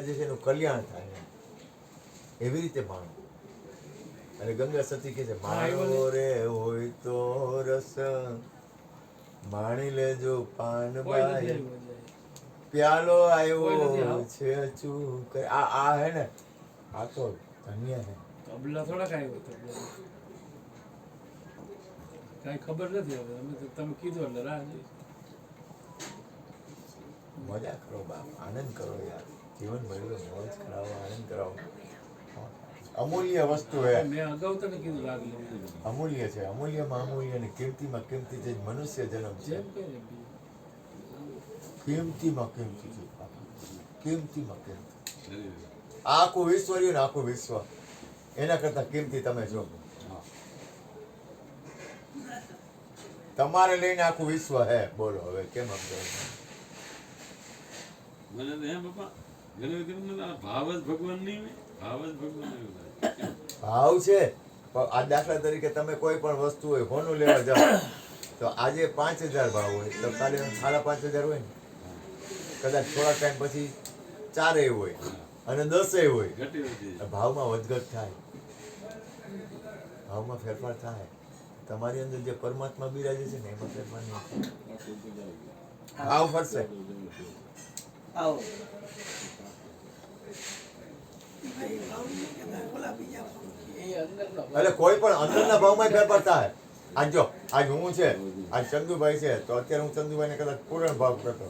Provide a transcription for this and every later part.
બિરાજે છે એનું કલ્યાણ થાય એવી રીતે માણો. અને ગંગા સતી કહે છે માણો રે હોય તો રસ માણી લેજો પાનબાઈ પ્યાલો આવ્યો છે ચૂક. આ હે ને આ તો ધન્ય હે. તબલા થોડા કાંઈ હોય તબલા કાંઈ ખબર નથી હવે અમે તો તમે કીધું એટલે રાહ જોઈ. મજા કરો બાપ, આનંદ કરો યાર, જીવન મળ્યું મોજ કરાવો, આનંદ કરાવો. અમૂલ્ય વસ્તુ હે. મેં અગાઉ તને કીધું રાગ લેવું અમૂલ્ય છે, અમૂલ્યમાં અમૂલ્ય અને કિંમતીમાં કિંમતી જે મનુષ્ય જન્મ છે. જેમ કે કિંમતીમાં કિંમતી છે, કિંમતીમાં કિંમતી. આખું વિશ્વ રહ્યું ને આખું વિશ્વ એના કરતા કિંમતી તમે છો. તમારે લઈને આખું વિશ્વ હે. બોલો હવે કેમ સમજાય? મને તો એમ પપ્પા ઘણી વખત ભાવ જ ભગવાન નહીં હોય, ભાવ જ ભગવાન એવું થાય. ભાવ છે પણ આ દાખલા તરીકે તમે કોઈ પણ વસ્તુ હોય હોનું લેવા જાઓ તો આજે 5,000 ભાવ હોય તો કાલે 5,500 હોય ને, કદાચ થોડા ટાઈમ પછી 4 હોય અને 10 હોય. ઘટી વધી જાય. ભાવમાં વધઘટ થાય, ભાવમાં ફેરફાર થાય. તમારી અંદર જે પરમાત્મા બિરાજે છે ને એમાં ફેરફાર નહીં થાય. ભાવ ફરશે. આવો એટલે કોઈ પણ અંદરના ભાવમાં ફેરફાર થાય. આજ જો આજ હું છે, આજ ચંદુભાઈ છે તો અત્યારે હું ચંદુભાઈને કદાચ પૂરણ ભાવ કરતો,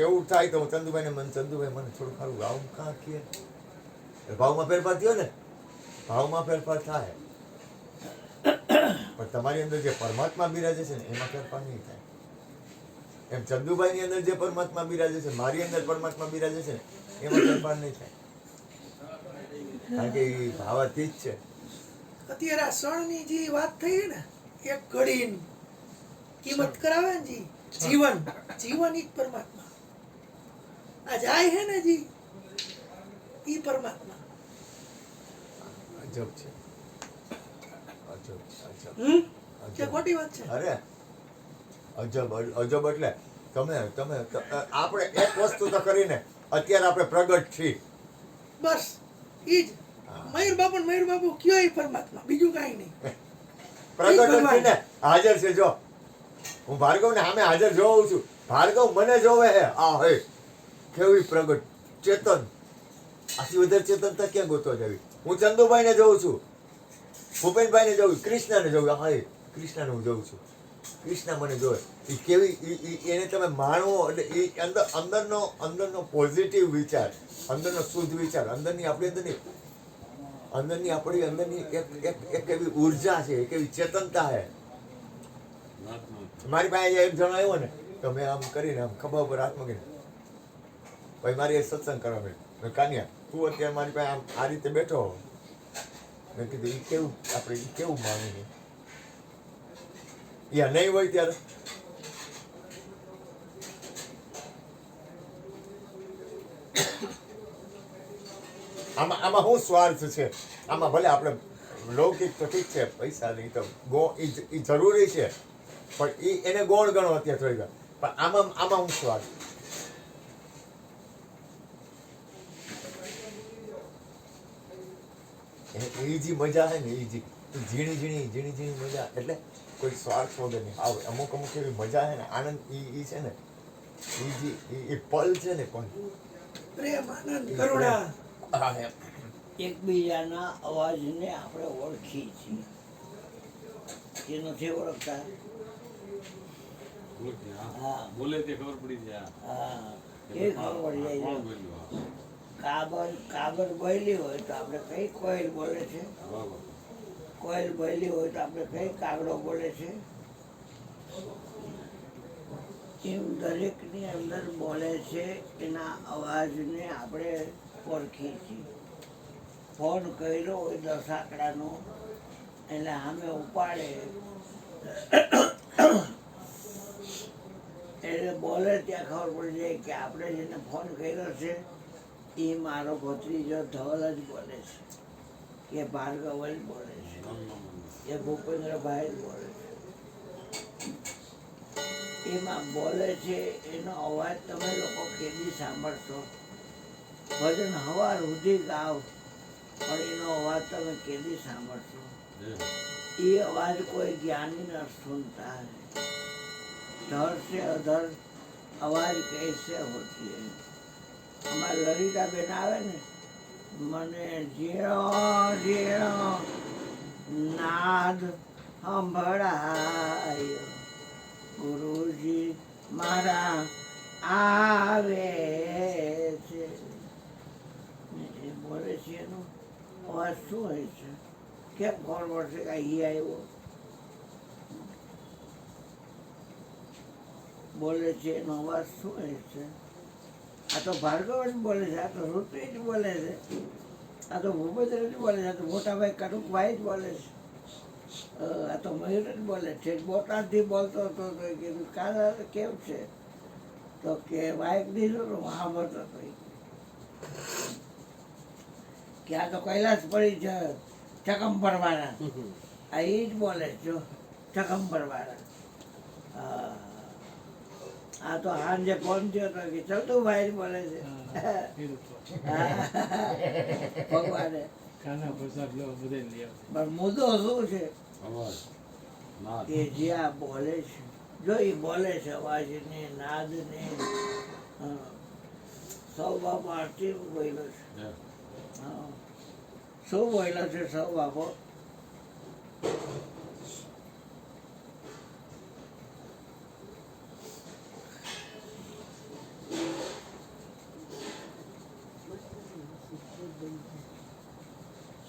એવું થાય તો હું ચંદુભાઈને ચંદુભાઈ મને થોડું ખારું ભાવ કાં કહે, ભાવમાં ફેરફાર થયો ને, ભાવમાં ફેરફાર થાય. પણ તમારી અંદર જે પરમાત્મા બિરાજે છે ને એમાં ફેરફાર નહીં થાય. એમ ચંદુભાઈની અંદર જે પરમાત્મા બિરાજે છે, મારી અંદર પરમાત્મા બિરાજે છે એમાં ફેરફાર નહીં થાય, કારણ કે એ ભાવાતીત છે. અત્યારે આ ક્ષણની જે વાત થઈ ને, એક ઘડીની કિંમત કરાવે ને જી, જીવન જીવન ઈ જ પરમાત્મા. આ જાય હે ને જી, ઈ પરમાત્મા. અજબ છે, અજબ અજબ કે ખોટી વાત છે? અરે અજબ અજબ એટલે તમે તમે આપણે એક વસ્તુ તો કરીને અત્યારે આપણે પ્રગટ છીએ. બસ ઈ જ મયુર બાપુ કયો ઈ પરમાત્મા, બીજું કાંઈ નહીં. પ્રગટ નથી ને, હાજર છે. જો હું ભાર્ગવ ને સામે હાજર જોઉં છું, ભાર્ગવ મને જોવે હે. આ હે કેવી પ્રગટ ચેતન, આથી વધારે ચેતનતા ક્યાં ગોતવા જવી? હું ચંદુભાઈ ને જોઉં છું, ભૂપેનભાઈ ને જોઉં, કૃષ્ણને જોઉં. હા એ કૃષ્ણને હું જોઉં છું, કૃષ્ણ મને જોવે. એ કેવી એને તમે માણવો એટલે એ અંદરનો પોઝિટિવ વિચાર, અંદરનો શુદ્ધ વિચાર, અંદરની એક એવી ઉર્જા છે, એક એવી ચેતનતા છે. મારી પાસે એક જણો આવ્યો ને તો મેં આમ કરીને આમ ખભા ઉપર હાથ મૂકીને ભાઈ મારી સત્સંગ કરવા મેં કાન્યા તું અત્યારે મારી પાસે આમ આ રીતે બેઠો. મેં કીધું એ કેવું આપણે એ કેવું માનવું યા નહીં હોય ત્યારે આમાં શું સ્વાર્થ છે? આમાં ભલે આપણે લૌકિક તો ઠીક છે, પૈસા નહીં તો એ જરૂરી છે, પણ એને ગોળ ગણો અત્યારે થોડી વાર. પણ આમાં હું સ્વાર્થ? એ જે મજા છે ને એ ઝીણી મજા, એટલે કોઈ સ્વાર્થ વગરની આવે. અમુક એવી મજા છે ને, આનંદ એ છે ને, એ પલ છે ને, પણ પ્રેમ, આનંદ, કરુણા. એકબીજાના અવાજને આપણે ઓળખી છીએ, એ નથી ઓળખતા. હા. બોલે તે ખબર પડી જાય. હા, એ ખબર પડી જાય. કોણ બોલ્યું? કાબર બોલી હોય તો આપણે કઈ કોયલ બોલે છે, બરાબર. કોયલ બોલી હોય તો આપણે કઈ કાગડો બોલે છે. એમ દરેકની અંદર બોલે છે, એના અવાજને આપણે ઓળખીએ છીએ. ફોન કર્યો હોય 10 આંકડાનો એટલે સામે ઉપાડે એટલે બોલે ત્યાં ખબર પડી જાય કે આપણે જેને ફોન કર્યો છે એ મારો ભત્રીજો ધવલ જ બોલે છે, કે ભાર્ગવ જ બોલે છે, એ ભૂપેન્દ્રભાઈ જ બોલે છે. એમાં બોલે છે એનો અવાજ તમે લોકો કેદી સાંભળશો? ભજન હવાર સુધી ગાવ પણ એનો અવાજ તમે કેદી સાંભળશો? એ અવાજ કોઈ જ્ઞાની ન સુનતા है धर से अधर अवाज कैसे होती है? અમારા લલિતા બેન આવે ને, મને ઝીણો ઝીણો નાદ સંભળાયો, ગુરુજી મારા આવે છે. ને એ બોલે છે એનો અવાજ શું હોય છે? કેમ ખબર પડશે કે અહીં આવ્યો? બોલે છે એનો અવાજ શું હોય છે? આ તો ભાર્ગવ જ બોલે છે, આ તો ઋત્વિજ બોલે છે, આ તો ભૂપેન્દ્ર જ બોલે છે, આ તો મોટા ભાઈ કટુકભાઈ જ બોલે છે, આ તો મયુર જ બોલે છે. બોટાદથી બોલતો હતો તો કીધું કાલે કેવું છે? તો કે બાઇક દીધું તો સાંભળતો હતો કે આ તો કૈલાસ પડી છે ચકંબરવાળા, આ એ જ બોલે છે ચકંબરવાળા. આ તો સાંજે ફોન થયો હતો કે ચતુભાઈ બોલે છે ભગવાને. કાના પ્રસાદ લો બધે લઈ આવે. પણ મુદ્દો શું છે અવાજ નાદ કે જે આ બોલે છે, જો એ બોલે છે અવાજ ને નાદ ને સૌ બાપો આરતી બોલ્યો છે. હા, શું બોલ્યો છે સૌ બાપો?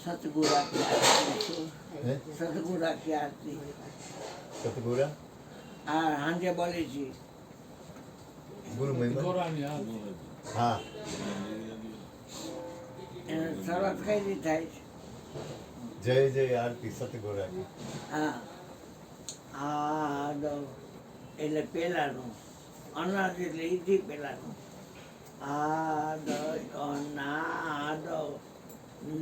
સતગુરા की आरती, સતગુરા की आरती સતગુરા આ સાંજે બોલી છે. ગુરુ મહિમા ગોરાની હાથ. હા એને શરૂઆત કઈ રીતે થાય છે? જય જય આરતી સતગુરા કી. હા, આદ એટલે પેલાનું, અનાદ એટલે ઈથી પેલાનું. આદ અનાદ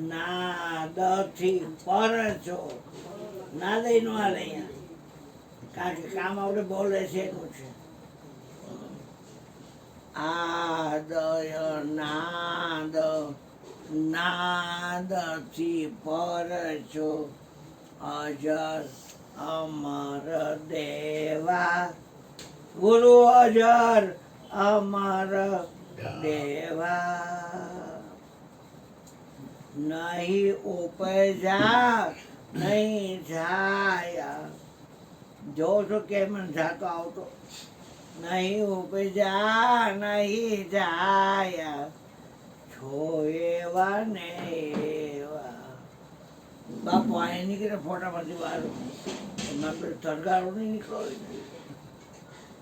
નાદથી પર છો. નાદ નો હાલે અહીંયા, કારણ કે કામ આપણે બોલે છે એનું છે. આદય નાદ નાદથી પર છો, અજર અમર દેવા, ગુરુ અજર અમર દેવા. નહીં ઉપજા નહીં છાયા, જો છો કેમ જાતો આવતો. નહીં ઉપજા નહીં છાયા, છો એવા ને એવા. બાપુ અહીં નીકળે ફોટામાંથી બહાર, એમાં પેલું તરગાળો નહીં નીકળો,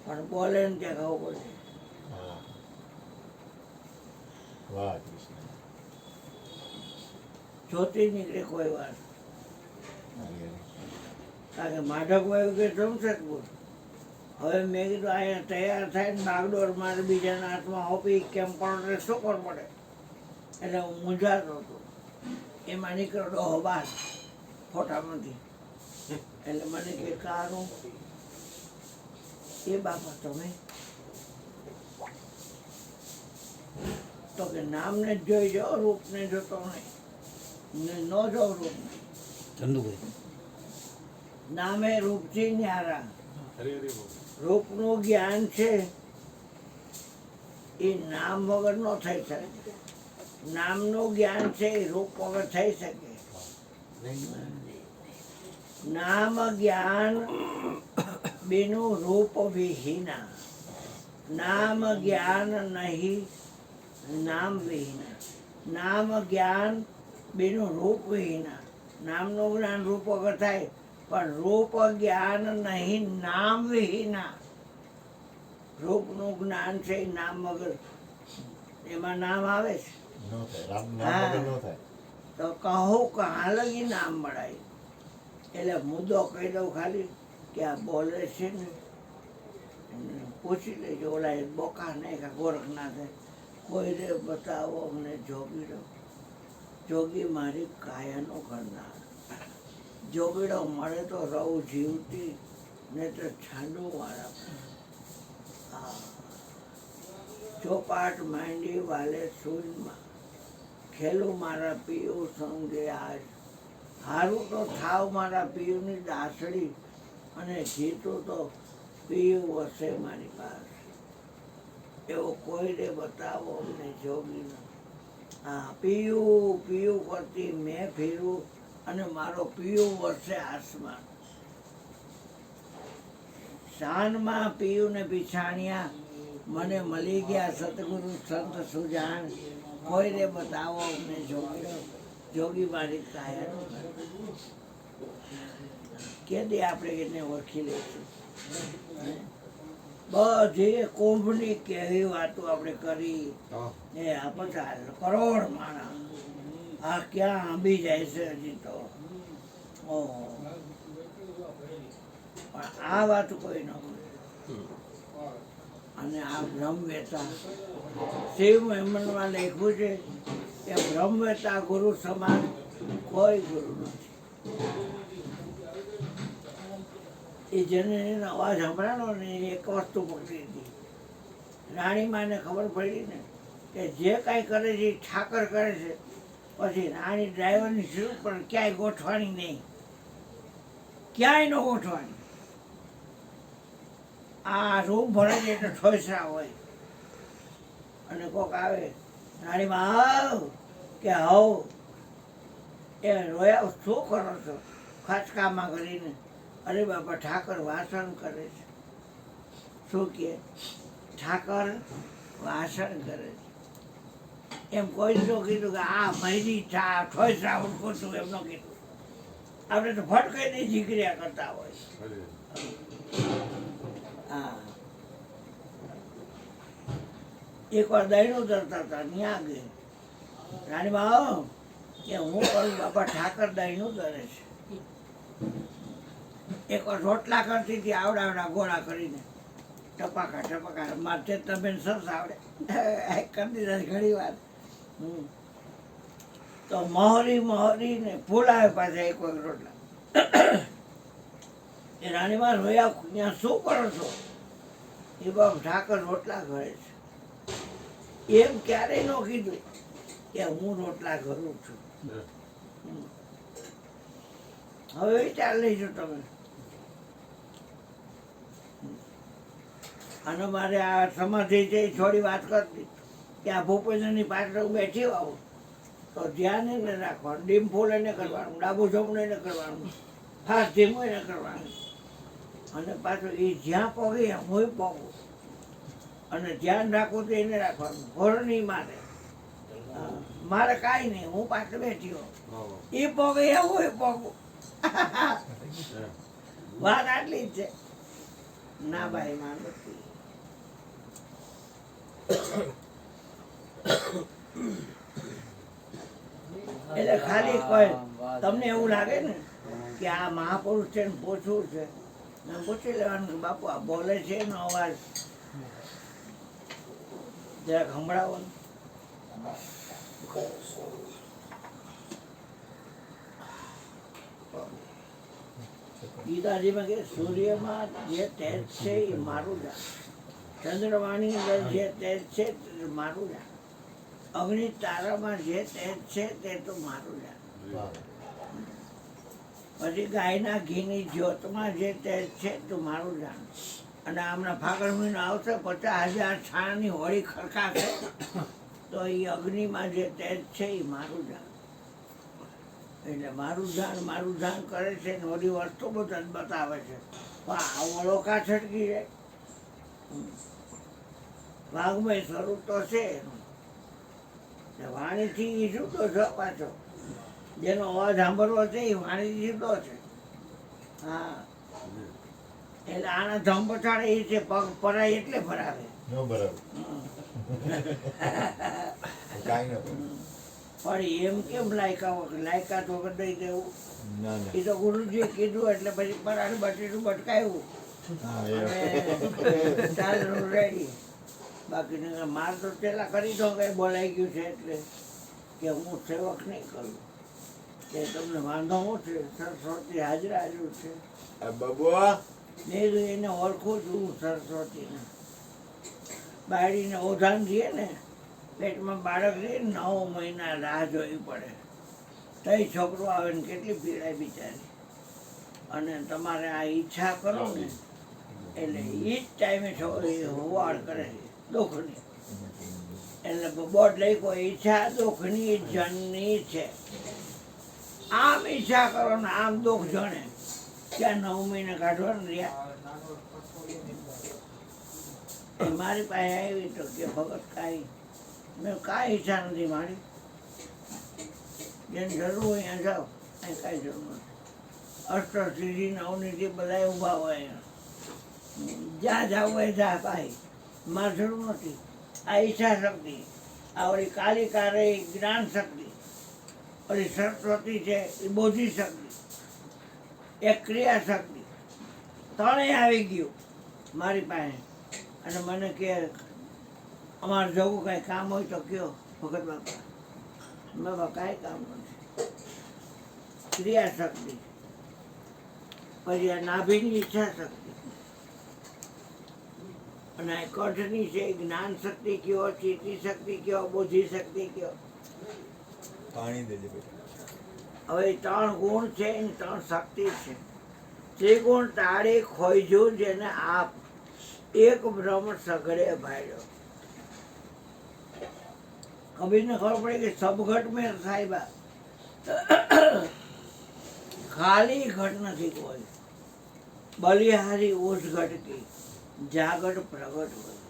પણ બોલે ને ત્યાં ખબર પડે. હા વાહ કૃષ્ણ. જોતી નીકળે કોઈ વાર, હરે હરે. કારણ કે માધવ વાયુ કે જમશેદપુર. હવે મેં કીધું અહીંયા તૈયાર થાય ને બાગડોળ મારે બીજાના હાથમાં હોપી કેમ પણ શું ખબર પડે? એટલે હું મૂંઝાતો હતો. એમાં નીકળ્યો ડોહો બાર ફોટામાંથી. એટલે મને કે કારું એ બાપા તમે? તો કે નામને જ જોઈ જાઓ, રૂપને જોતો નહીં, ન જો રૂપને. ચંદુભાઈ નામે રૂપથી ન્યારા. હરે હરે બોલ. રૂપનું જ્ઞાન છે એ નામ વગર ન થઈ શકે. નામનું જ્ઞાન છે એ રૂપ વગર થઈ શકે. નામ જ્ઞાન બેનું રૂપ વિહીના. નામ જ્ઞાન નહીં નામ વિહીના. નામ જ્ઞાન બેનું રૂપ વિહીના. નામનું જ્ઞાન રૂપ વગર થાય, પણ રૂપ જ્ઞાન નહીં નામ વિહીના. રૂપનું જ્ઞાન છે એ નામ વગર, એમાં નામ આવે છે ન થાય રામ નામ વગર ન થાય. તો કહું કहाँ લગી નામ મળાય. એટલે મુદ્દો કહી દઉં ખાલી કે આ બોલે છે ને એને પૂછી લેજો. ઓલા એ બોકા નહીં કે ગોરખનાથે કોઈ રે બતાવો અમને જોગીડો. જોગી મારી કાયાનો કરનાર. જોગીડો મળે તો રહું જીવતી, ને તો છાંડું વાળા. હા, ચોપાટ માંડી વાલે સૂરમાં, ખેલું મારા પિયું સંગે આજ, હારું તો થાવ મારા પિયુની દાસડી, અને જીતું તો પિયું હશે મારી પાસે. એવો કોઈને બતાવો અમને જોગીનો. હા, પિયું પિયું કરતી મેં ફીરું, અને મારો પિયું વરસે આસમાન. શાનમાં પિયુને બિછાણ્યા, મને મળી ગયા સતગુરુ સંત સુજાણ. કોઈને બતાવો અમને જોગીનો, જોગી મારી કાયા. કે દે આપણે એને ઓળખી લઈશું. બધી કુંભની કેવી વાતો આપણે કરી. એ આ 50 કરોડ માણસ આ ક્યાં આંબી જાય છે હજી તો. ઓહો, પણ આ વાત કોઈ ન કરે. અને આ બ્રહ્મવેતા શિવ મહેમનમાં લખ્યું છે કે બ્રહ્મવેતા ગુરુ સમાન કોઈ ગુરુ નથી. એ જેને એનો અવાજ સંભળાનો ને એક વસ્તુ પકડી હતી. રાણીમાને ખબર પડી ને કે જે કાંઈ કરે છે એ ઠાકર કરે છે. પછી રાણી ડ્રાઈવરની સીટ પર ક્યાંય ગોઠવાની નહીં, ક્યાંય ન ગોઠવાની. આ રૂમ ભરે છે એટલે ઠોસરા હોય. અને કોક આવે, રાણીમાં આવ કે હવ. એ રોયા, શું કરો છો ખચકામાં કરીને? અરે બાપા, ઠાકર વાસણ કરે છે. શું કે? ઠાકર વાસણ કરે છે. એમ કોઈ ન કીધું કે આ મહેરી ઠોસરા ઉડકું છું, એમ ન કીધું. આપણે તો ફટકાઈને જીગર્યા કરતા હોય. હા, એકવાર દહીણું ધરતા હતા, ત્યાં ગઈ રાણીમાં આવો કે હું કરું બાપા, ઠાકર દહીણું ધરે છે. એકવાર રોટલા કરતી હતી, આવડા ગોળા કરીને, ટપાકા ટપાકા. મારે તમે સરસ આવડે કરી દીધા ઘણી વાર. તો મહોરી ને ફૂલાવે પાછા એક વખત રોટલા. એ રાણીમાં રોયા, ત્યાં શું કરો છો? એ બાપ ઠાકર રોટલા ઘરે છે. એમ ક્યારેય ન કીધું કે હું રોટલા ઘરું છું. હવે વિચાર લઈજો તમે. અને મારે આ સમાધિ છે થોડી વાત કરતી કે આ ભૂપેન્દ્રની પાછળ બેઠી આવું તો ધ્યાન એને રાખવાનું, ડીમ ફૂલ એને કરવાનું, ડાબુ જમણું એને કરવાનું, ફાસ્ટ ધીમું એને કરવાનું. અને પાછું એ જ્યાં પગે હું પગું, અને ધ્યાન રાખવું તો એને રાખવાનું. ઘોર નહીં મારે, મારે કાંઈ નહીં, હું પાછળ બેઠી હોઉં. એ પગે હું પગું. વાત આટલી જ છે. ના ભાઈ, માં નથી. એટલે ખાલી કોઈ તમને એવું લાગે ને કે આ મહાપુરુષ છે ને પૂછવું છે, પૂછી લેવાનું કે બાપુ આ બોલે છે એનો અવાજ જરાક સંભળાવો ને. ગીતાજીમાં કે સૂર્યમાં જે તેજ છે એ મારું જાણ, ચંદ્રમાની અંદર જે તેજ છે તે મારું જાણ, અગ્નિ તારામાં જે તેજ છે તે તો મારું જાણ. પછી ગાયના ઘીની જ્યોતમાં જે તેજ છે તો મારું જાણ. અને હમણાં ફાગણ મહિનો આવશે, 50,000 છાણાની હોળી ખડકાશે, તો એ અગ્નિમાં જે તેજ છે એ મારું જાણ. એટલે મારું જાણ કરે છે ને ઓલી વસ્તુ બધા બતાવે છે. પણ આ ઓળોકા છટકી જાય. વાઘમય સ્વરૂપ તો છે એનું. વાણીથી એ જુદો છે પાછો. જેનો અવાજ સાંભળવો છે એ વાણીથી જુદો છે. હા, એટલે આના ધમ પછાડે એ છે, પગ પરાય એટલે ભરાવે. પણ એમ કેમ લાયકાત વગર દઈ દેવું? એ તો ગુરુજીએ કીધું એટલે પછી પરાડ બટેટું બટકાયું અને ચાલ રેડી. બાકી માર તો પેલા કરી દો કઈ બોલાઈ ગયું છે એટલે કે હું સેવક નહીં કરું. કે તમને વાંધો શું છે? સરસ્વતી હાજર છે. મેં એને ઓળખું છું સરસ્વતીને. બાયડીને ઓધાન દઈએ ને પેટમાં બાળક રહે 9 મહિના રાહ જોવી પડે તઈ છોકરો આવે ને કેટલી પીડાય બિચારી. અને તમારે આ ઈચ્છા કરો ને એટલે એ જ ટાઈમે છોકરી હોવાળ કરે છે દુઃખની. એટલે બોર્ડ લખ્યો ઈચ્છા દુઃખની જનની છે. આમ ઈચ્છા કરો ને આમ દુઃખ જણે. ક્યાં 9 મહિના કાઢવાના રહ્યા. એ મારી પાસે આવી તો કે ભગત કાંઈ મેં કાંઈ ઈચ્છા નથી મારી. જેને જરૂર હોય અહીંયા જાઓ, અહીં કાંઈ જરૂર નથી. અષ્ટસિદ્ધિ નવનિધિ બધા ઊભા હોય અહીંયા. જ્યાં જવું હોય જા ભાઈ, મારે જરૂર નથી. આ ઈચ્છા શક્તિ, આ ઓલી કાલિકા રે જ્ઞાન શક્તિ, ઓલી સરસ્વતી છે એ બોધિ શક્તિ, એક ક્રિયા શક્તિ, ત્રણેય આવી ગયું મારી પાસે. અને મને કે અમારે જવું કાંઈ કામ હોય તો કયો ભગત બાપા. બાપા કાંઈ કામ નથી. ક્રિયા શક્તિ, પછી આ નાભીની ઈચ્છા શક્તિ, અને આ કંઠની છે જ્ઞાન શક્તિ કયો, ચેતી શક્તિ કયો, બોધિ શક્તિ કયો. પાણી દેજે બેટા. હવે 3 ગુણ છે ને 3 શક્તિ છે. ત્રિગુણ ટાળી ખોઈજો જેને આપ, એક બ્રહ્મ સઘળે ભાડ્યો. કબીરને ખબર પડી કે સબઘટ મેં સાહેબા ખાલી ઘટ નથી કોઈ. બલિહારી ઓછ ઘટ કી જાગટ પ્રગટ હોય.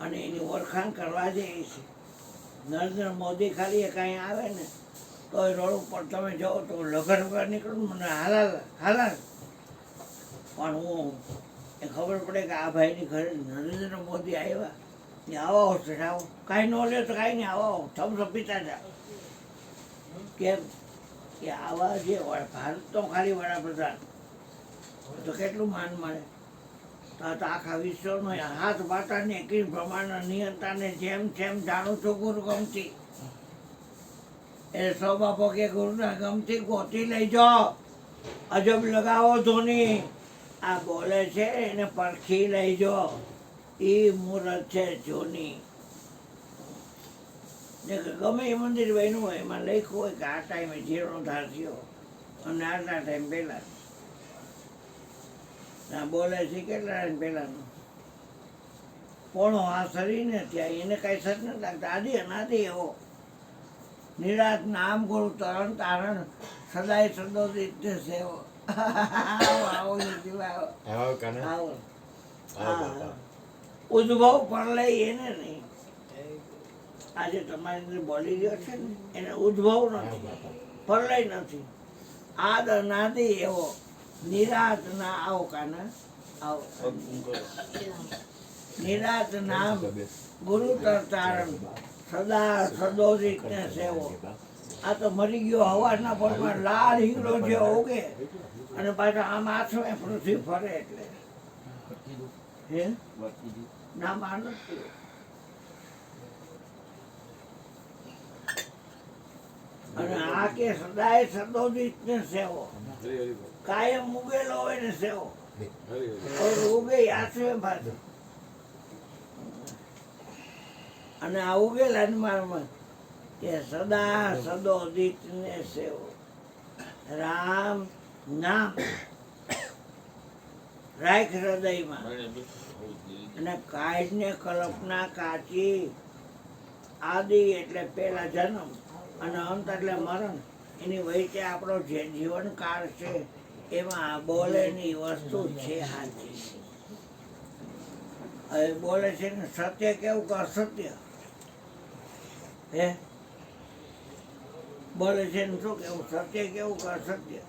અને એની ઓળખાણ કરવા જઈએ છે. નરેન્દ્ર મોદી ખાલી કાંઈ આવે ને તો એ રોડ ઉપર તમે જાઓ તો લગન વગર નીકળું મને હાલા. પણ હું એ ખબર પડે કે આ ભાઈની ઘરે નરેન્દ્ર મોદી આવ્યા ને આવો આવો કાંઈ ન લે તો કાંઈ નહીં આવો થમ્સ પીતા જા. કેમ કે આવા જે ભારત તો ખાલી વડાપ્રધાન તો કેટલું માન મળે. તો આ તો આખા વિશ્વનો હાથ બાટાને એકઈ પ્રમાણના નિયંતાને જેમ જેમ જાણું છું ગુરુ ગમતી. એ સો બાપો કે ગુરુના ગમતી ગોતી લઈ જાઓ, અજબ લગાવો ધોની. આ બોલે છે એને પરખી લઈ જાઓ, એ મુહૂર્ત છે જોની. ગમે એ મંદિર બન્યું હોય એમાં લખ્યું હોય કે આ ટાઈમે જીર્ણોદ્ધાર થયો અને આટલા ટાઈમ પહેલા. આ બોલે છે કેટલા ટાઈમ પહેલાનું પોણો આ શરીરને ત્યાં એને કાંઈ સર નથી લાગતા. આદિ અનાદિ એવો નિરાત નામ ગુરુ તરણ તારણ સદાય સદોદિત સેવો. આવો ઉદ્ભવ પ્રલય એને નહીં. આજે તમારી અંદર બોલી રહ્યો છે ને એને ઉદ્ભવ નથી, પ્રલય નથી. આદ અનાદિ એવો નિરાત ના આવો કાના આવો. નિરાત નામ ગુરુ તારણ સદા સદોદિત ને સેવો. આ તો મરી ગયો હવાના પરમાં લાલ હીરો જે ઉગે અને પાછા આમ આથમે પૃથ્વી ફરે એટલે હે ના માન નથી. અને આ કે સદાય સદોદિત ને સેવો, કાયમ ઉગેલો હોય ને સેવો. ઉગે આથમે પાછું. અને આ ઉગેલા મારમાં કે સદા સદોદિત ને સેવો. રામ નામ રાખ હૃદયમાં. અને કાઢને કલ્પના કાચી. આદિ એટલે પેલા જન્મ અને અંત એટલે મરણ. એની વચ્ચે આપણો જે જીવનકાળ છે એમાં બોલેની વસ્તુ છે હાથી. હવે બોલે છે ને સત્ય કેવું કે અસત્ય હે બોલે છે ને શું કેવું સત્ય કેવું કે અસત્ય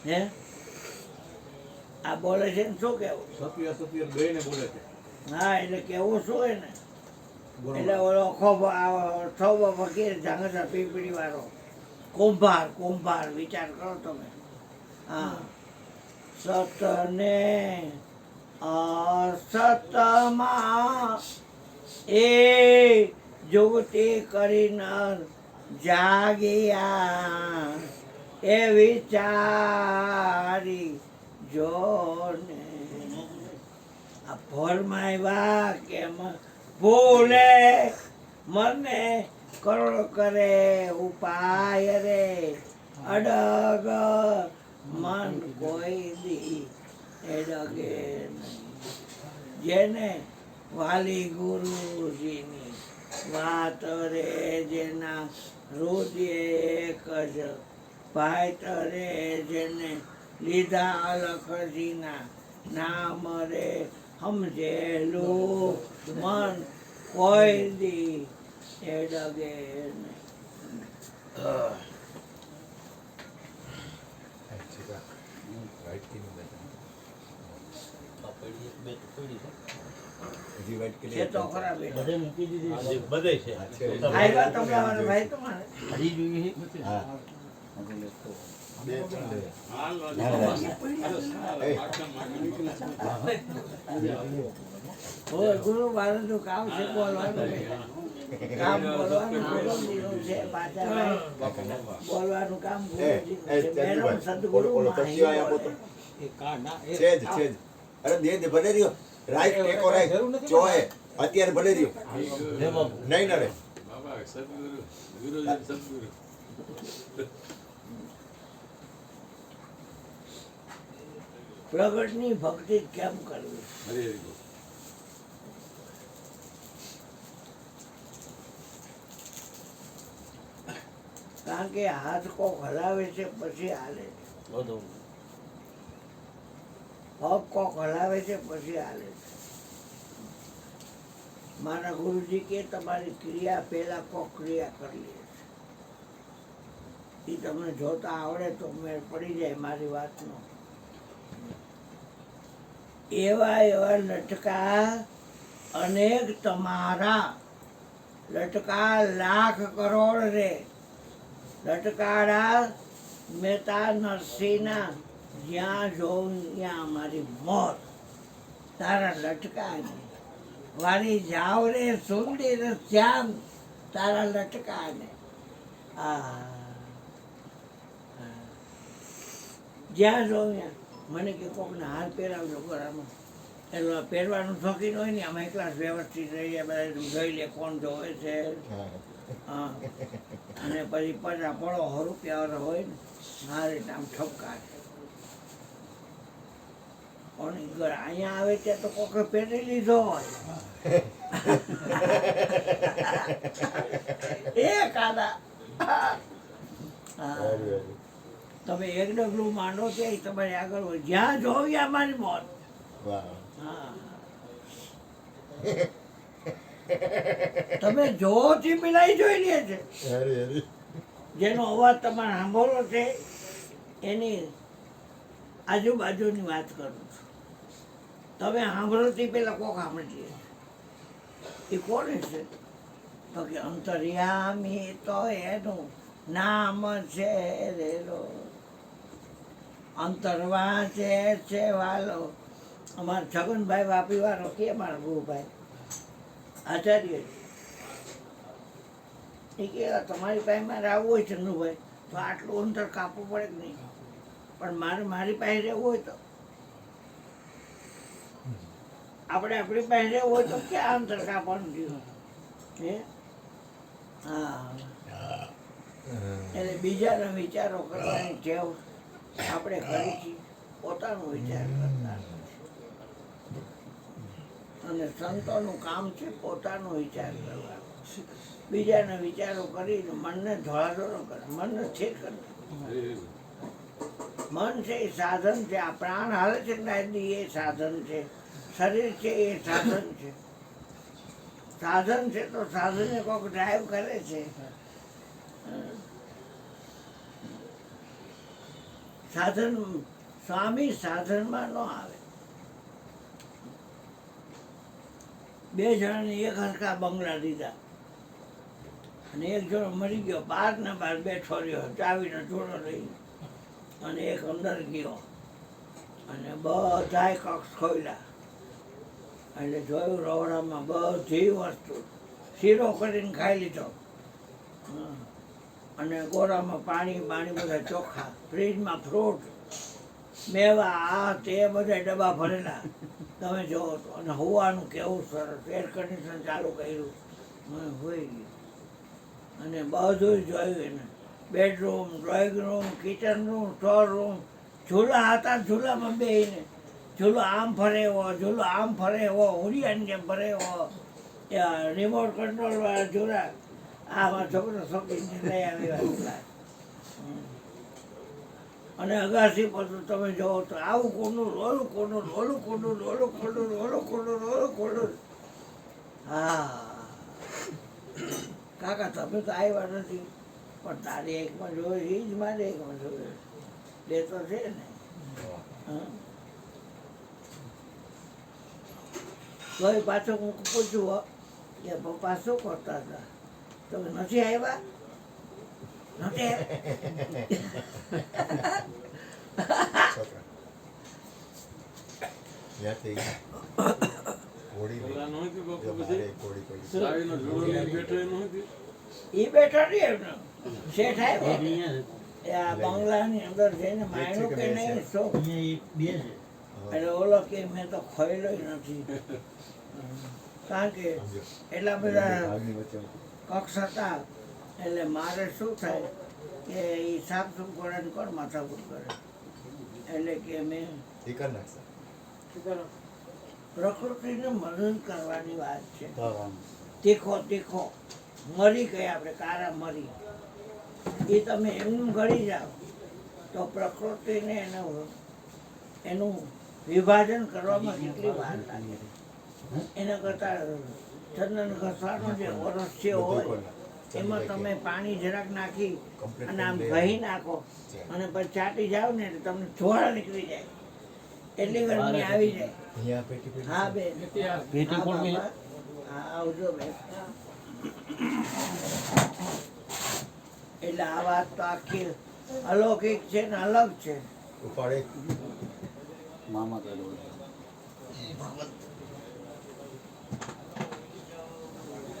હે આ બોલે છે ને શું કેવું સત્ય સત્ય બેને બોલે છે. હા એટલે કેવું શું હોય ને એટલે ઓલો ખોબો ફકીર ઝાંગર પીપળી વાળો કુંભાર વિચાર કરો તમે. હા સતને અસતમાં એ જુગતી કરીને જાગ્યા એ વિચારી જોને. ભોરમાં આવ્યા કે ભૂલે મને કરોડ કરે ઉપાય રે અડગ મન કોઈ દી એડગે નહીં. જેને વાલી ગુરુજીની વાત રે જેના હૃદય એક જ ભાઈ તરે જેને લીધા અલખજીના નામ રે સમજેલું મન કોઈ દી એ ડગે નહીં. હજી વાઈટ છે ક્લિયર તો ખરા બેટા. બધે છે આવ્યા તબલાવાળા ભાઈ તમારે? હજી જોઈએ હા બે ત્રણ લે. હાલ હોય ગુરુ મહારાજનું કામ છે બોલવાનું કામ બોલવાનું ગુરુજીનું છે પાછા ભાઈ. બોલવાનું કામ ગુરુજીનું છે. મેરમ સદગુરુ ઓલો તકીઓ આયા આપો તો. છે જ છે જ. અરે દે દે ભલે રહ્યો રાઈટ ટેકો રાઈટ ચોય અત્યારે ભલે રહ્યો નહીં નડે. બાબા સદગુરુ ગુરુજી સદગુરુ પ્રગટની ભક્તિ કેમ કરવી? હરે હરે બોલ. કારણ કે હાથ કોક હલાવે છે પછી હાલે છે. બધું પગ કોક હલાવે છે પછી હાલે છે. મારા ગુરુજી કે તમારી ક્રિયા પહેલા કોક ક્રિયા કરી લે છે. એ તમને જોતા આવડે તો મેળ પડી જાય મારી વાતનો. એવા એવા લટકા અનેક તમારા લટકા લાખ કરોડ રે લટકાડા મહેતા નરસિંહના જ્યાં જોઉં ત્યાં મારી મોત તારા લટકા ને વારી જાવ રે સુંદર શ્યામ તારા લટકા ને જ્યાં જોઉં ત્યાં મને કે કોકને હાર પહેરાવજો ગળામાં એટલે પહેરવાનું શોખીન હોય ને આમાં એકલા વ્યવસ્થિત રહીએ બધા જોઈ લે કોણ જોવે છે. હા અને પછી 50 રૂપિયા હોય ને મારે આમ ઠપકારે કોની ઘર અહીંયા આવે ત્યાં તો કોકે પહેરી લીધો હોય એ કાદા. હા તમે એક ડગલું માંડો છે એ તમારી આગળ હોય જ્યાં જોવ ત્યાં મારી મોત. વાહ હા તમે જોથી મિલાઈ જોઈ લે છે. હરે હરે જેનો અવાજ તમારે સાંભળવો છે એની આજુબાજુની વાત કરું છું. તમે સાંભળોથી પેલા કોક સાંભળી લે. એ કોને છે? તો કે અંતર્યામી તો એનું નામ છે રેલો અંતરવા છે વાલો. અમારા છગનભાઈ વાપીવાળો કે મારા ગુરુભાઈ આચાર્ય એ કે તમારી પાસે મારે આવવું હોય ચંદુભાઈ તો આટલું અંતર કાપવું પડે કે નહીં? પણ મારે મારી પાસે રહેવું હોય તો આપણે આપણી પાસે રહેવું હોય તો ક્યાં અંતર કાપવાનું થયું હે? હા એટલે બીજાના વિચારો કરવાની ટેવ આપણે કરી છીએ, પોતાનો વિચાર કરતા નથી. અને સંતોનું કામ છે પોતાનો વિચાર કરવાનો. બીજાના વિચારો કરીને મનને ધોળાધોળો કરે, મનને સ્થિર કરે. હરે હરે મન છે એ સાધન છે. આ પ્રાણ હાલે છે ને એ સાધન છે. શરીર છે એ સાધન છે. સાધન છે તો સાધનને કોઈક ડ્રાઈવ કરે છે. સાધન સ્વામી સાધનમાં ન આવે. બે જણાને એક હરખા બંગલા દીધા અને એક જણો મરી ગયો, બહાર ને બહાર બેઠો રહ્યો ચાવીનો જોડો લઈ, અને એક અંદર ગયો અને બધાય કક્ષ ખોલ્યા એટલે જોયું રવડામાં બધી વસ્તુ શીરો કરીને ખાઈ લીધો. અને ગોળામાં પાણી બધા ચોખ્ખા, ફ્રીજમાં ફ્રૂટ મેવા આ તે બધા ડબ્બા ભરેલા તમે જોવો તો. અને હોવાનું કેવું સરસ, એર કન્ડિશન ચાલુ કર્યું, મને હોઈ ગયું. અને બધું જોયું એને, bedroom, drawing room, kitchen room, store room, ઝૂલા હતા, ઝૂલામાં બેસીને ઝૂલો આમ ફરે એવો, ઝૂલો આમ ફરે એવો, હુરિયાની જેમ ફરે એવો, રિમોટ કંટ્રોલ વાળા ઝૂલા. આમાં છોકરો છોકરીને લઈ આવેલા ઝૂલા. અને અગાસી પર તો તમે જોવો તો આવું કોનું, ઓલું કોનું, ઓલું કોનું, ઓલું કોનું, ઓલું કોનું, ઓલું કોનું. હા કાકા તમે તો આવ્યા નથી, પણ તારી એકમાં જોયું એ જ મારે એકમાં જોયું, બે તો છે ને. હા તોય પાછો હું પૂછું હો કે પપ્પા શું કરતા હતા, તમે નથી આવ્યા, નથી છોકરા ત્યાંથી ઘોડી ઓલા નો હતી બાપુ જો પછી મારે એક ઘોડી પડી. સાવીનો જોડો લઈને બેઠો એ નો હતી. એ બેઠો નહીં એમનો શેઠ આવ્યો એ આ બંગલાની અંદર જઈને માયણું કે નહીં શું, એટલે ઓલો કે મેં તો ખોયેલો નથી, કારણ કે સમજો. એટલા બધા ભાગની વચ્ચે કક્ષ હતા. એટલે મારે શું થાય કે એ સાફ સુફ કરે ને કોણ માથાકૂટ કરે, એટલે કે મેં એ કરી નાખશે. પ્રકૃતિને મદદ કરવાની વાત છે. તીખો તીખો મરી ગયા આપણે, કારા મરી, એ તમે એમનું ગળી જાઓ તો પ્રકૃતિને એનું વિભાજન કરવામાં કેટલી વાર લાગે. એના કરતાં ચંદન ઘસવાનો જે ઓરસ્ય હોય એમાં તમે પાણી જરાક નાખી અને આમ ઘહી નાખો અને પછી ચાટી જાઓ ને એટલે તમને ધોળા નીકળી જાય, એટલી ગરમી આવી જાય. અહીંયા પેટી પેટી હા બેન, પેટી હા કોણ બેન? બાપા. હા આવજો બેન. એટલે આ વાત તો આખી અલૌકિક છે ને અલગ છે. ઉપાડે મામા કર્યો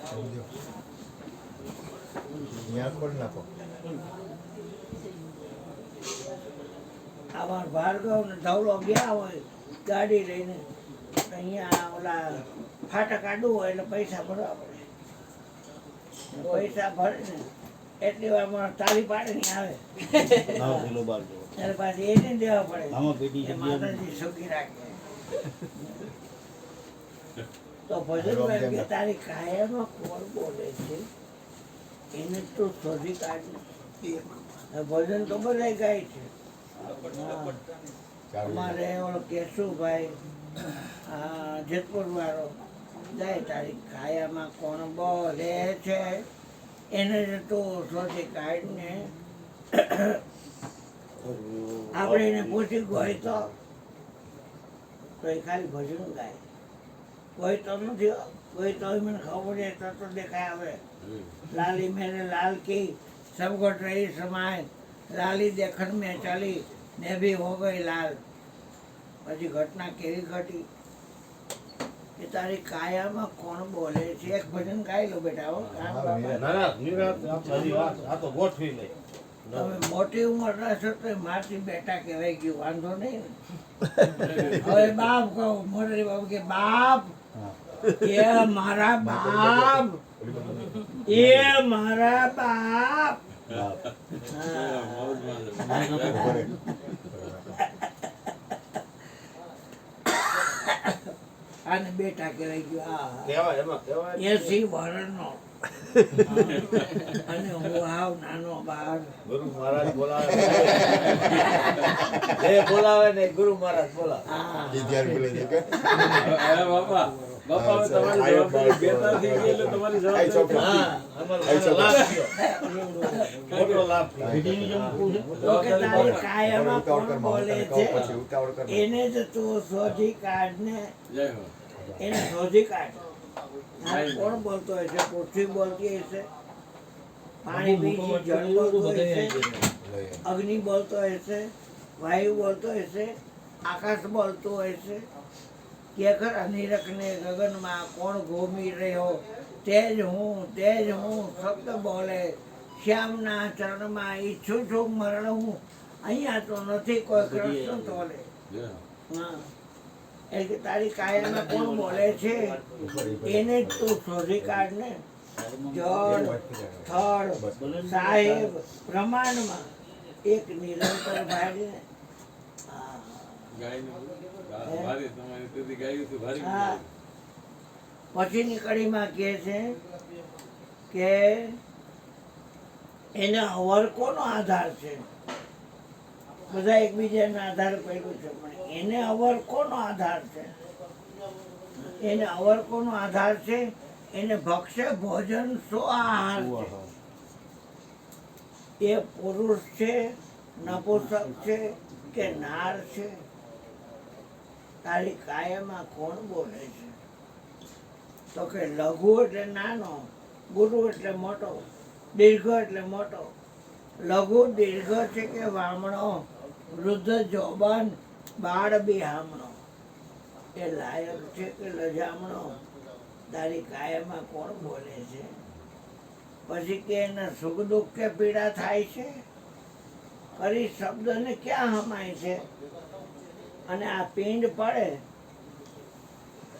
સમજો. અહીંયા ખોલ નાખો. આમાં ભાર્ગવ ને ધવલો ગયા હોય ગાડી લઈને, અહીંયા ઓલા ફાટક આડું હોય એટલે પૈસા ભરવા પડે. પૈસા ભરે ને એટલી વારમાં તાળી પાડે ને આવે એટલે પાછી એને દેવા પડે. આમાં પેટી એ છે માતાજી સુખી રાખે. તો ભજન એમ કે તારી કાયામાં કોણ બોલે છે એને તો શોધી કાઢ. ભજન તો બધા ગાય છે. અમારે ઓલો કેશુભાઈ જેતપુર વાળો જાય, તારી કાયામાં કોણ બોલે છે એને તું શોધી કાઢને. આપણે એને પૂછી કોઈ તો એ ખાલી ભજન ગાય, કોઈ તો નથી, કોઈ તો મને ખબર છે તો દેખાય આવે. लाली मेरे लाल की सब घट रही समाए, लाली देखन में चली मैं भी हो गई लाल. પછી ઘટના કેવી ઘટી કે તારી કાયામાં કોણ બોલે છે. એક ભજન ગાઈ લો બેટા. હો કાન બાપા, તમે મોટી ઉંમરના છો તો મારથી બેટા કહેવાય ગયું, વાંધો નહીં ને. હવે બાપ કહું, મોટી બાપ કે બાપ એ મારા બાપ, એ મારા બાપ. આને બેટા કહેવાય ગયું. 80 વર્ષનો અને હું આવ નાનો બાર. ગુરુ મહારાજ બોલાવે એ બોલાવે ને ગુરુ મહારાજ બોલાવે. હા. એ ધ્યાન ભૂલે છે કે અરે બાપા બાપા હવે તમારી જવાબદારી બેટા થઈ ગઈ એટલે તમારી આઈ જવાબદારી. છોકરા. હા અમારો લાભ થયો. મોટો લાભ થયો. તો કે તારી કાયામાં ઉતાવળ કોણ કર, બોલે મામાને છે કહો પછી ઉતાવળ કર. એને જ તું શોધી કાઢને. જય હો. એને શોધી કાઢ. આ કોણ બોલતો હશે? પૃથ્વી બોલતી હશે, પાણી બીજી જળ બોલતો હશે, અગ્નિ બોલતો હશે, વાયુ બોલતો હશે, આકાશ બોલતો હશે. કે ખરા નિરખને ગગનમાં કોણ ઘૂમી રહ્યો, તેજ હું શબ્દ બોલે. શ્યામના ચરણમાં ઈચ્છું છું મરણ હું, અહીંયા તો નથી કોઈ કૃષ્ણ તોલે Yeah. હા એટલે કે તારી કાયામાં કોણ બોલે છે એને જ તું શોધી કાઢ ને જળ થળ સાહેબ પ્રમાણમાં એક નિરંતર ભાઈને ગાયનું ભારે તમારે તેથી ગાયું હતું ભારે હા. પછીની કડીમાં કહે છે કે એને અવર કોનો આધાર છે બધા એકબીજાના આધાર કર્યું છે પણ એને અવર કોનો આધાર છે એને અવર કોનો આધાર છે એને ભક્ષે ભોજન સો આહાર છે એ પુરુષ છે નપુંસક છે કે નાર છે તારી કાયામાં કોણ બોલે છે તો કે લઘુ એટલે નાનો ગુરુ એટલે મોટો દીર્ઘ એટલે મોટો લઘુ દીર્ઘ છે કે વામણો વૃદ્ધ જોબાન બાળ બિહામણો એ લાયક છે કે લજામણો તારી કાયામાં કોણ બોલે છે પછી કે એને સુખ દુઃખ કે પીડા થાય છે કરી શબ્દને ક્યાં હમાય છે અને આ પિંડ પડે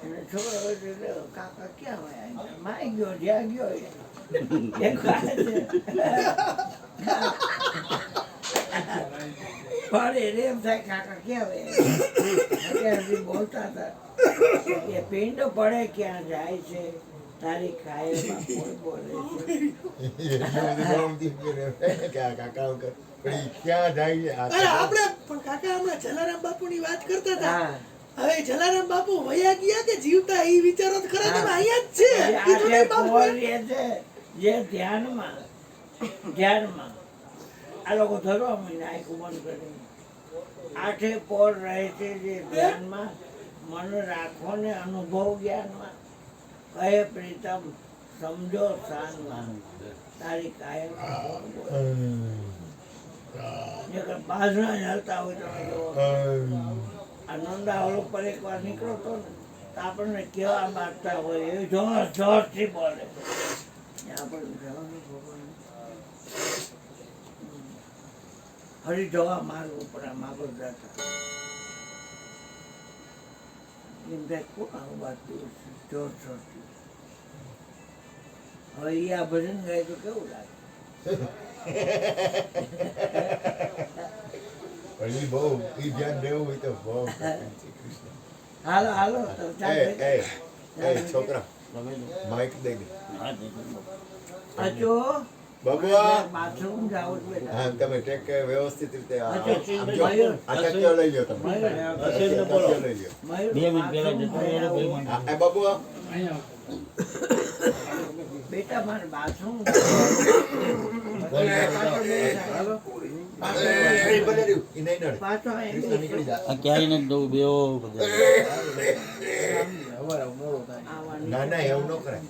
અને છોકરો એટલે કાકા ક્યાં હોય માઈ ગયો જ્યાં ગયો એ ખાય છે પણ એને એમ થાય કાકા ક્યાં હોય અત્યાર સુધી બોલતા હતા એ પિંડ પડે ક્યાં જાય છે તારી કાયામાં કોણ બોલે છે ક્યાં જાય અરે આપણે પણ કાકા હમણાં જલારામ બાપુની વાત કરતા હતા હા. હવે જલારામ બાપુ વયા ગયા કે જીવતા એ વિચારો તો ખરા તમે અહીંયા જ છે ઈ તો આજે નહીં બાપુ. પોર રહે છે જે ધ્યાનમાં આ લોકો ધરવા મહિને આખું બંધ કરી આઠે પોર રહે છે જે ધ્યાનમાં મન રાખો ને અનુભવ જ્ઞાનમાં કહે પ્રીતમ સમજો શાનમાં તારી કાયમ કોણ બોલે? નહીંતર બાજરા જ હલતા હોય તમે જુઓ આ નંદા ઓલો પર એકવાર નીકળો તો ને તો આપણને કેવા માગતા હોય એ જોર જોરથી બોલે આપણને જવાનું ભગવાન હરી જવા મારવું પડે માગો જતા એમ થાય કોણ આવું વાંચતું હશે? જોર જોરથી હવે એ આ ભજન ગાય તો કેવું લાગે પણ ઈ બહુ ઈ ધ્યાન દેવું હોય તો બહુ હાલો હાલો તો ચાલ છોકરા માઇક દઈ દે અચો બબુઆ બાથરૂમ જાવ જ બેટા હા તમે ટેક વ્યવસ્થિત રીતે આ અચ્છા, આમ જો, મયુર. આ ટક્યો લઈ લ્યો તમે મયુર. ટક્યો લઈ લ્યો મયુર, 2 મિનિટ પહેલા જતો રહ્યો, બે બાથરૂમ મિનિટ. આ બબુઆ અહીંયા બેટા મારે બાથરૂમ એ ભલે રહ્યું ઈ નહીં નડે પાછો નીકળી જા આ ક્યાંય નથી જવું, બેહો બધા. આવવાની ના ના એવું ન કરાય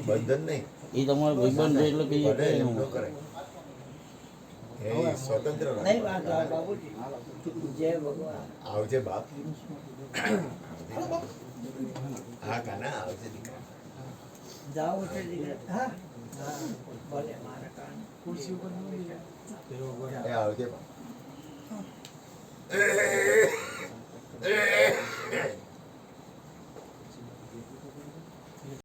બંધન નહીં ઈ તમારો ભાઈબંધ છે એટલે કહીએ ભલે કઈ એવું ન નહીં. કરાય એ સ્વતંત્ર રહો. નહીં વાંધો આવે બાબુજી જય ભગવાન આવજે બાપ હા કાના આવજે દીકરા જાવું છે દીકરા હા હા ભલે મારા કાન ખુરશી ઉપર ન બેસે. એ આવજે બાપ